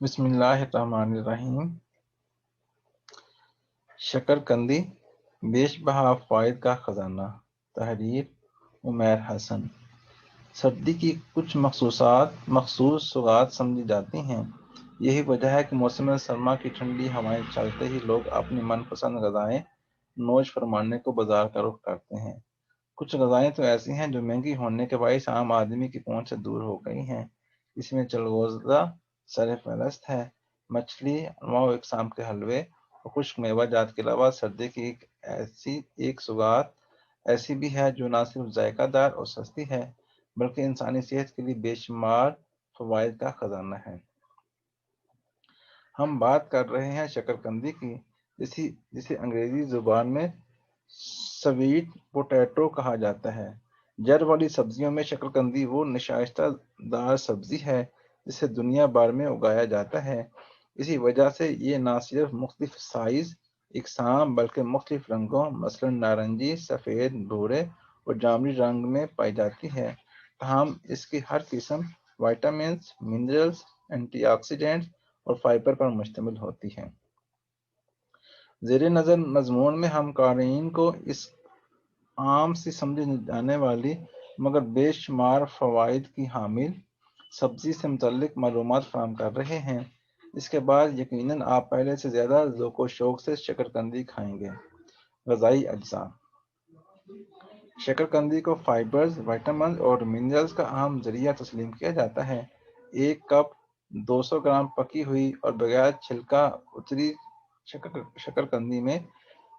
بسم اللہ الرحمن الرحیم۔ شکرقندی بیش بہا فوائد کا خزانہ۔ تحریر عمیر حسن۔ سردی کی کچھ مخصوص سوغات سمجھی جاتی ہیں۔ یہی وجہ ہے کہ موسم سرما کی ٹھنڈی ہوائیں چلتے ہی لوگ اپنی من پسند غذائیں نوش فرمانے کو بازار کا رخ کرتے ہیں۔ کچھ غذائیں تو ایسی ہیں جو مہنگی ہونے کے باعث عام آدمی کی پہنچ سے دور ہو گئی ہیں۔ اس میں چلغوزہ سر فہرست ہے۔ مچھلی، انواع و اقسام کے حلوے اور خشک میوہ جات کے علاوہ سردی کی ایک سوغات ایسی بھی ہے جو نہ صرف ذائقہ دار اور سستی ہے بلکہ انسانی صحت کے لیے بے شمار فوائد کا خزانہ ہے۔ ہم بات کر رہے ہیں شکرقندی کی، جسے انگریزی زبان میں سویٹ پوٹیٹو کہا جاتا ہے۔ جڑ والی سبزیوں میں شکرقندی وہ نشائستہ دار سبزی ہے جسے دنیا بھر میں اگایا جاتا ہے۔ اسی وجہ سے یہ نہ صرف مختلف سائز، اقسام بلکہ مختلف رنگوں مثلاً نارنجی، سفید، بھورے اور جامنی رنگ میں پائی جاتی ہے۔ تاہم اس کی ہر قسم وٹامنز، منرلز، اینٹی آکسیڈنٹس اور فائبر پر مشتمل ہوتی ہے۔ زیر نظر مضمون میں ہم قارئین کو اس عام سی سمجھی جانے والی مگر بے شمار فوائد کی حامل سبزی سے متعلق معلومات فراہم کر رہے ہیں۔ اس کے بعد یقیناً آپ پہلے سے زیادہ ذوق و شوق سے شکرقندی کھائیں گے۔ غذائی اجزاء۔ شکرقندی کو فائبرز، وٹامنز اور منرلز کا اہم ذریعہ تسلیم کیا جاتا ہے۔ ایک کپ 200 گرام پکی ہوئی اور بغیر چھلکا اتری شکرقندی میں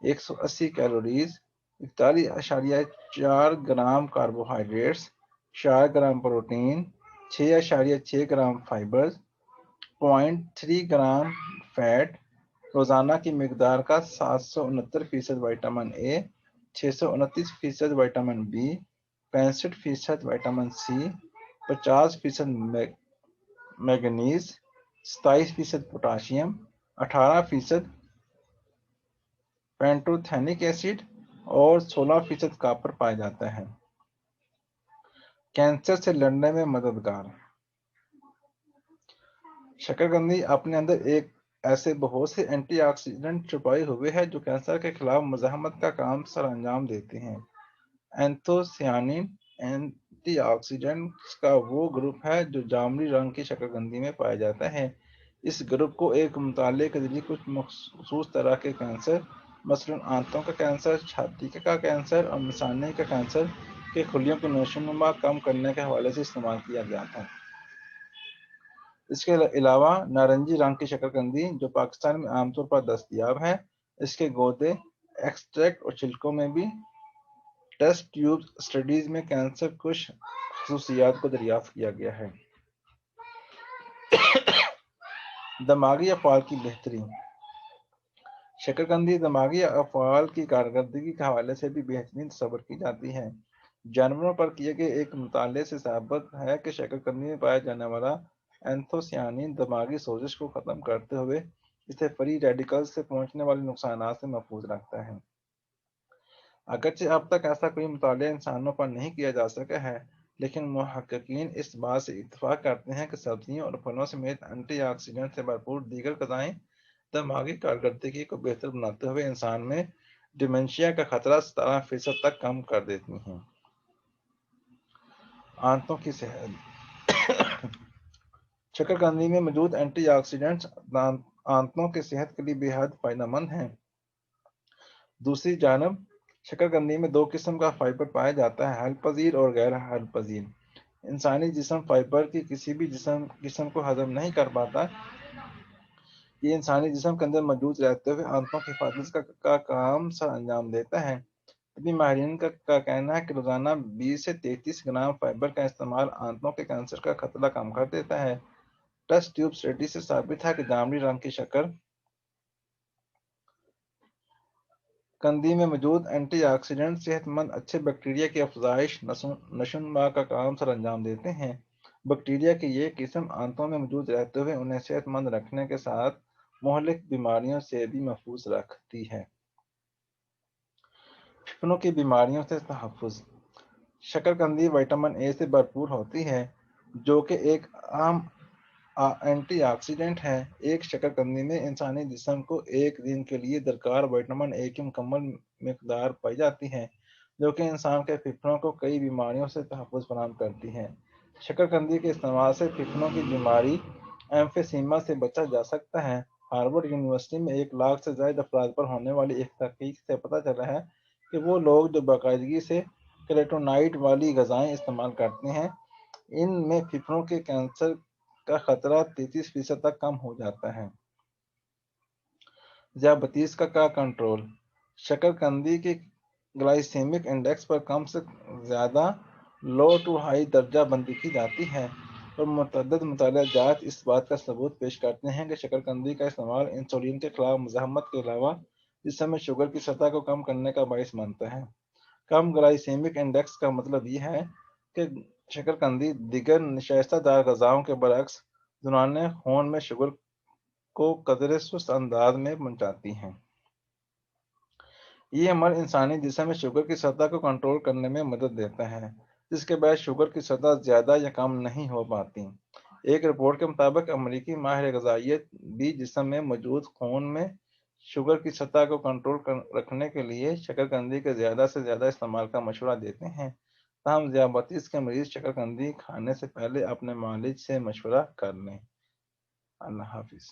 180 calories, 41.4 gram carbohydrates, 4 gram protein, 6.6 gram fibres, 0.3 gram fat, روزانہ کی مقدار کا 769% vitamin A, 629% vitamin B, 65% vitamin C, 50% manganese, 27% potassium, 18% pantothenic acid اور 16% کاپر پایا جاتا ہے۔ کینسر سے لڑنے میں مددگار۔ شکرقندی اپنے اندر ایسے بہت سے اینٹی آکسیڈنٹ چھپائے ہوئے ہیں جو کینسر کے خلاف مزاحمت کا کام سر انجام دیتے ہیں۔ اینتھوسیانین اینٹی آکسیڈنٹس کا وہ گروپ ہے جو جامنی رنگ کی شکرقندی میں پایا جاتا ہے۔ اس گروپ کو ایک مطالعے کے ذریعے کچھ مخصوص طرح کے کینسر مثلاً آنتوں کا کینسر، چھاتی کا کینسر اور مثانے کا کینسر کے خلیوں کی نشوونما کم کرنے کے حوالے سے استعمال کیا گیا تھا۔ اس کے علاوہ نارنجی رنگ کی شکرقندی جو پاکستان میں عام طور پر دستیاب ہے، اس کے گودے، ایکسٹریکٹ اور چھلکوں میں بھی ٹیسٹ ٹیوب اسٹڈیز میں کینسر کش خصوصیات کو دریافت کیا گیا ہے۔ دماغی افعال کی بہتری۔ شکرقندی دماغی افعال کی کارکردگی کے حوالے سے بھی بہترین تصور کی جاتی ہے۔ جانوروں پر کیے گئے ایک مطالعے سے ثابت ہے کہ شکرقندی میں پایا جانے والا اینتھوسیانین دماغی سوزش کو ختم کرتے ہوئے اسے فری ریڈیکلز سے پہنچنے والے نقصانات سے محفوظ رکھتا ہے۔ اگرچہ اب تک ایسا کوئی مطالعہ انسانوں پر نہیں کیا جا سکا ہے، لیکن محققین اس بات سے اتفاق کرتے ہیں کہ سبزیوں اور پھلوں سمیت اینٹی آکسیڈنٹ سے بھرپور دیگر غذائیں دماغی کارکردگی کو بہتر بناتے ہوئے انسان میں ڈیمنشیا کا خطرہ 17% تک کم کر دیتی ہیں۔ آنتوں کی صحت۔ شکرقندی میں موجود اینٹی آکسیڈنٹس آنتوں کی صحت کے لیے بے حد فائدہ مند ہیں۔ دوسری جانب شکرقندی میں دو قسم کا فائبر پایا جاتا ہے، حل پذیر اور غیر حل پذیر۔ انسانی جسم فائبر کی کسی بھی قسم کو ہضم نہیں کر پاتا۔ یہ انسانی جسم کے اندر موجود رہتے ہوئے آنتوں کی حفاظت کا کام سر انجام دیتا ہے۔ طبی ماہرین کا کہنا ہے کہ روزانہ 20 سے 33 گرام فائبر کا استعمال آنتوں کے کینسر کا خطرہ کم کر دیتا ہے۔ ٹیسٹ ٹیوب اسٹڈی سے ثابت ہے کہ جامنی رنگ کی شکرقندی میں موجود اینٹی آکسیڈنٹ صحت مند اچھے بیکٹیریا کی افزائش، نشوونما کا کام سر انجام دیتے ہیں۔ بیکٹیریا کی یہ قسم آنتوں میں موجود رہتے ہوئے انہیں صحت مند رکھنے کے ساتھ مہلک بیماریوں سے بھی محفوظ رکھتی ہے۔ پھیپھڑوں کی بیماریوں سے تحفظ۔ شکرقندی وٹامن اے سے بھرپور ہوتی ہے جو کہ ایک اہم اینٹی آکسیڈنٹ ہے۔ ایک شکرقندی میں انسانی جسم کو ایک دن کے لیے درکار وٹامن اے کی مکمل مقدار پائی جاتی ہے، جو کہ انسان کے پھیپھڑوں کو کئی بیماریوں سے تحفظ فراہم کرتی ہے۔ شکرقندی کے استعمال سے پھیپھڑوں کی بیماری ایمفیسیما سے بچا جا سکتا ہے۔ ہارورڈ یونیورسٹی میں 1 لاکھ سے زائد افراد پر ہونے والی ایک تحقیق سے پتہ چلا ہے کہ وہ لوگ جو باقاعدگی سے کیٹونائٹ والی غذائیں استعمال کرتے ہیں، ان میں پھیپھڑوں کے کینسر کا خطرہ 33% تک کم ہو جاتا ہے۔ ذیابیطس کا کیا کنٹرول؟ شکرقندی کے گلائسیمک انڈیکس پر کم سے زیادہ لو ٹو ہائی درجہ بندی کی جاتی ہے، اور متعدد مطالعہ جات اس بات کا ثبوت پیش کرتے ہیں کہ شکرقندی کا استعمال انسولین کے خلاف مزاحمت کے علاوہ جسم میں شوگر کی سطح کو کم کرنے کا باعث بنتا ہے۔ کم گلائسیمک انڈیکس کا مطلب یہ ہے کہ شکرقندی دیگر نشائستہ دار غذاؤں کے برعکس دوران خون میں شوگر کو قدرے سست انداز میں پہنچاتی ہے۔ یہ عمل انسانی جسم میں شوگر کی سطح کو کنٹرول کرنے میں مدد دیتا ہے، جس کے باعث شوگر کی سطح زیادہ یا کم نہیں ہو پاتی۔ ایک رپورٹ کے مطابق امریکی ماہر غذائیت بھی جسم میں موجود خون میں شوگر کی سطح کو کنٹرول رکھنے کے لیے شکرقندی کے زیادہ سے زیادہ استعمال کا مشورہ دیتے ہیں۔ تاہم ذیابیطس کے مریض شکرقندی کھانے سے پہلے اپنے معالج سے مشورہ کر لیں۔ اللہ حافظ۔